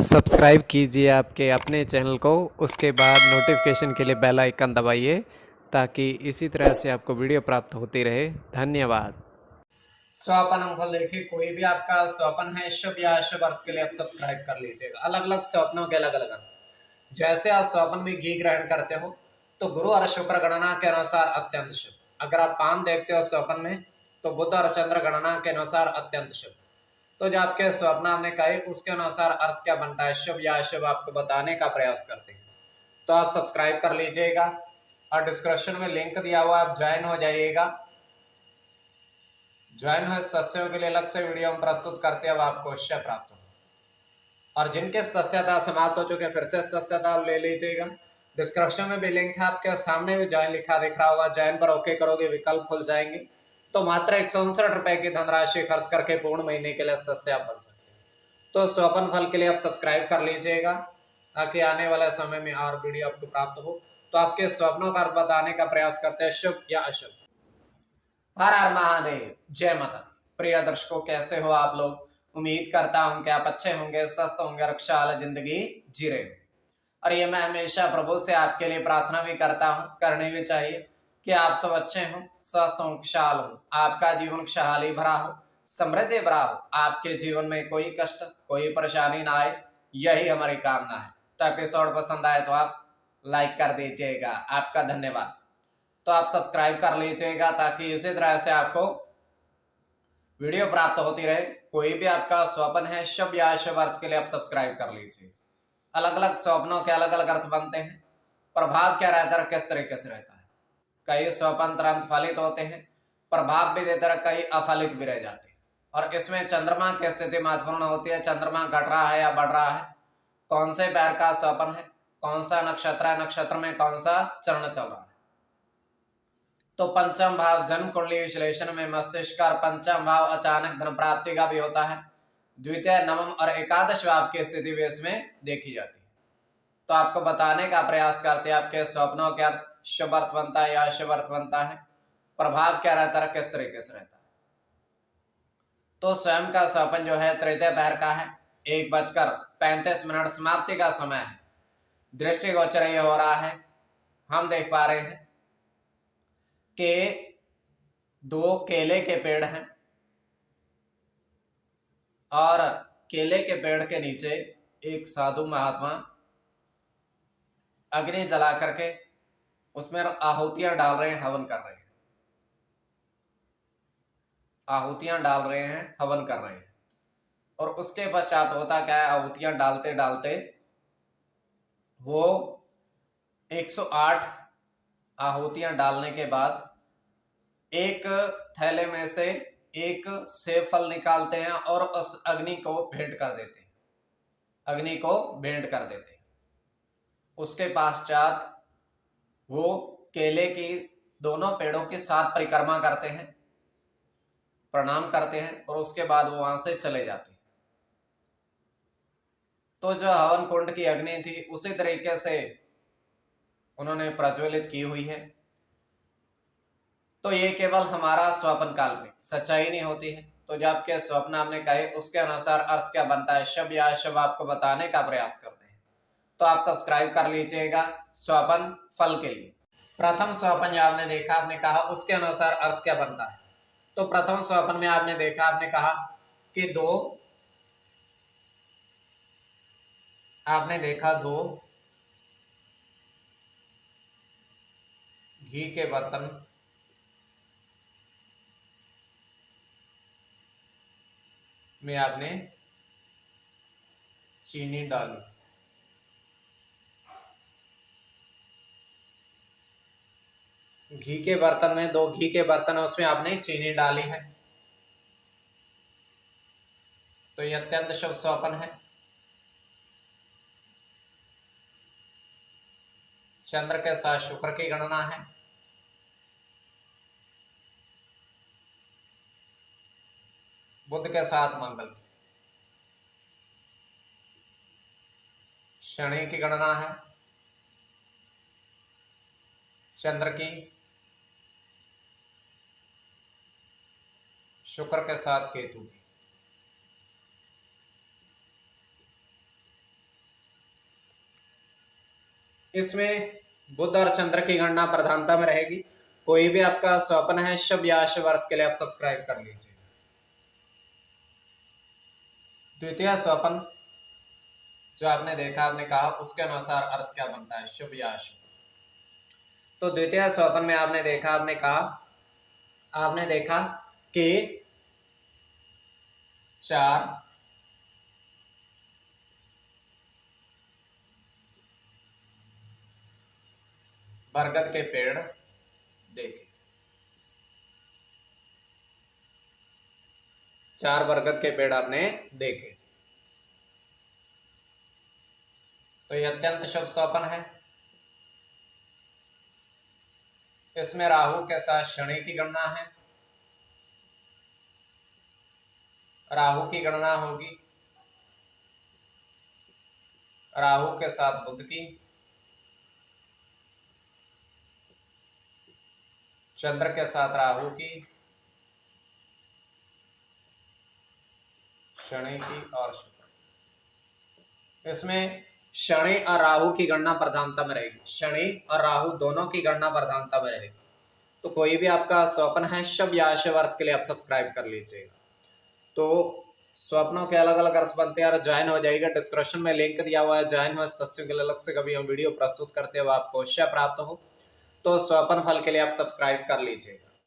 Subscribe कीजिए आपके अपने चैनल को, उसके बाद नोटिफिकेशन के लिए बेल आइकन दबाइए ताकि इसी तरह से आपको वीडियो प्राप्त होती रहे। धन्यवाद। स्वपन अंक देखिए, कोई भी आपका स्वपन है शुभ या अशुभ अर्थ के लिए आप सब्सक्राइब कर लीजिएगा। अलग अलग स्वप्नों के अलग अलग अर्थ। जैसे आप स्वप्न में घी ग्रहण करते हो तो गुरु और शुक्र गणना के अनुसार अत्यंत शुभ। अगर आप पान देखते हो स्वप्न में तो बुध और चंद्र गणना के अनुसार अत्यंत शुभ। तो जो आपके स्वप्न हमने कहे उसके अनुसार अर्थ क्या बनता है, शुभ या अशुभ, आपको बताने का प्रयास करते हैं। तो आप सब्सक्राइब कर लीजिएगा और डिस्क्रिप्शन में लिंक दिया हुआ, आप ज्वाइन हो जाइएगा। ज्वाइन हुए सदस्यों के लिए अलग से वीडियो हम प्रस्तुत करते हैं, अब आपको अवश्य प्राप्त हो। और जिनके सदस्यता समाप्त हो चुके फिर से सदस्यता ले लीजिएगा। डिस्क्रिप्शन में भी लिंक है, आपके सामने भी ज्वाइन लिखा दिख रहा होगा। ज्वाइन पर ओके करोगे, विकल्प खुल जाएंगे तो मात्र 159 रुपए की धनराशि खर्च करके पूर्ण महीने के लिए सदस्य आप बन सकते हैं। तो स्वपन फल के लिए आप सब्सक्राइब कर लीजिएगा ताकि आने वाले समय में और वीडियो आपको प्राप्त हो। तो आपके स्वप्नों का अर्थ बताने का प्रयास करते हैं, शुभ या अशुभ। हर हर महादेव, जय माता दी। प्रिय दर्शकों, कैसे हो आप लोग? उम्मीद करता हूं कि आप अच्छे होंगे, स्वस्थ होंगे, रक्षा वाला जिंदगी जी रहे होंगे। और ये मैं हमेशा प्रभु से आपके लिए प्रार्थना भी करता हूं, करनी भी चाहिए कि आप सब अच्छे हों, स्वस्थ हों, खुशहाल हों, आपका जीवन खुशहाली भरा हो, समृद्धि भरा हो, आपके जीवन में कोई कष्ट कोई परेशानी ना आए, यही हमारी कामना है। तो एपिसोड पसंद आए तो आप लाइक कर दीजिएगा, आपका धन्यवाद। तो आप सब्सक्राइब कर लीजिएगा ताकि इसी तरह से आपको वीडियो प्राप्त होती रहे। कोई भी आपका स्वप्न है शुभ या अशुभ अर्थ के लिए आप सब्सक्राइब कर लीजिए। अलग अलग स्वप्नों के अलग अलग अर्थ बनते हैं। प्रभाव क्या रहता है, किस तरीके से रहता है। कई स्वप्न तुरंत फलित होते हैं, प्रभाव भी देते रहे, कई अफलित भी रह जाते हैं। और इसमें चंद्रमा की स्थिति महत्वपूर्ण होती है। चंद्रमा घट रहा है या बढ़ रहा है, कौन से पैर का स्वप्न है, कौन सा नक्षत्र है, नक्षत्र में कौन सा चरण चल रहा है। तो पंचम भाव जन्म कुंडली विश्लेषण में मस्तिष्क का पंचम भाव अचानक धन प्राप्ति का भी होता है। द्वितीय, नवम और एकादश भाव की स्थिति भी इसमें देखी जाती है। तो आपको बताने का प्रयास करते हैं आपके स्वप्नों के अर्थ, शुभ अर्थ बनता है या अशुभ अर्थ बनता है, प्रभाव क्या रहता है, किस तरीके से रहता है। तो स्वयं का स्वप्न जो है तृतीय पैर का है, 1:35 समाप्ति का समय है। दृष्टिगोचर ये हो रहा है, हम देख पा रहे हैं कि दो केले के पेड़ हैं और केले के पेड़ के नीचे एक साधु महात्मा अग्नि जला करके उसमें आहुतियां डाल रहे हैं, हवन कर रहे हैं। आहुतियां डाल रहे हैं, हवन कर रहे हैं। और उसके पश्चात होता क्या है, आहुतियां डालते डालते वो 108 आहुतियां डालने के बाद एक थैले में से एक सेब फल निकालते हैं और उस अग्नि को भेंट कर देते हैं, अग्नि को भेंट कर देते हैं। उसके पश्चात वो केले की दोनों पेड़ों की 7 परिक्रमा करते हैं, प्रणाम करते हैं और उसके बाद वो वहां से चले जाते हैं। तो जो हवन कुंड की अग्नि थी उसी तरीके से उन्होंने प्रज्वलित की हुई है। तो ये केवल हमारा स्वप्न काल में सच्चाई नहीं होती है। तो जो आपके स्वप्न हमने कहे उसके अनुसार अर्थ क्या बनता है, शुभ या अशुभ, आपको बताने का प्रयास करते हैं। तो आप सब्सक्राइब कर लीजिएगा स्वप्न फल के लिए। प्रथम स्वप्न जो आपने देखा, आपने कहा उसके अनुसार अर्थ क्या बनता है। तो प्रथम स्वप्न में आपने देखा, आपने कहा कि आपने देखा दो घी के बर्तन में आपने चीनी डाली। घी के बर्तन में, 2 घी के बर्तन है, उसमें आपने चीनी डाली है। तो ये अत्यंत शुभ स्वप्न है। चंद्र के साथ शुक्र की गणना है। बुध के साथ मंगल, शनि की गणना है। चंद्र की, शुक्र के साथ केतु की। इसमें बुध और चंद्र की गणना प्रधानता में रहेगी। कोई भी आपका स्वप्न है शुभ या अशुभ अर्थ के लिए आप सब्सक्राइब कर लीजिए। द्वितीय स्वप्न जो आपने देखा, आपने कहा उसके अनुसार अर्थ क्या बनता है, शुभ या अशुभ। तो द्वितीय स्वप्न में आपने देखा, आपने कहा, आपने देखा कि 4 बरगद के पेड़ देखे। 4 बरगद के पेड़ आपने देखे, तो यह अत्यंत शुभ स्वप्न है। इसमें राहु के साथ शनि की गणना है, राहु की गणना होगी, राहु के साथ बुध की, चंद्र के साथ राहु की, शनि की और शुक्र। इसमें शनि और राहु की गणना प्रधानता में रहेगी, शनि और राहु दोनों की गणना प्रधानता में रहेगी। तो कोई भी आपका स्वप्न है शुभ या अशुभ अर्थ के लिए आप सब्सक्राइब कर लीजिएगा। तो स्वप्नों के अलग अलग अर्थ बनते हैं और ज्वाइन हो जाएगा। डिस्क्रिप्शन में लिंक दिया हुआ है, ज्वाइन हुआ सदस्यों के लिए अलग से कभी हम वीडियो प्रस्तुत करते हुए आपको अवश्य प्राप्त हो। तो स्वप्न फल के लिए आप सब्सक्राइब कर लीजिएगा।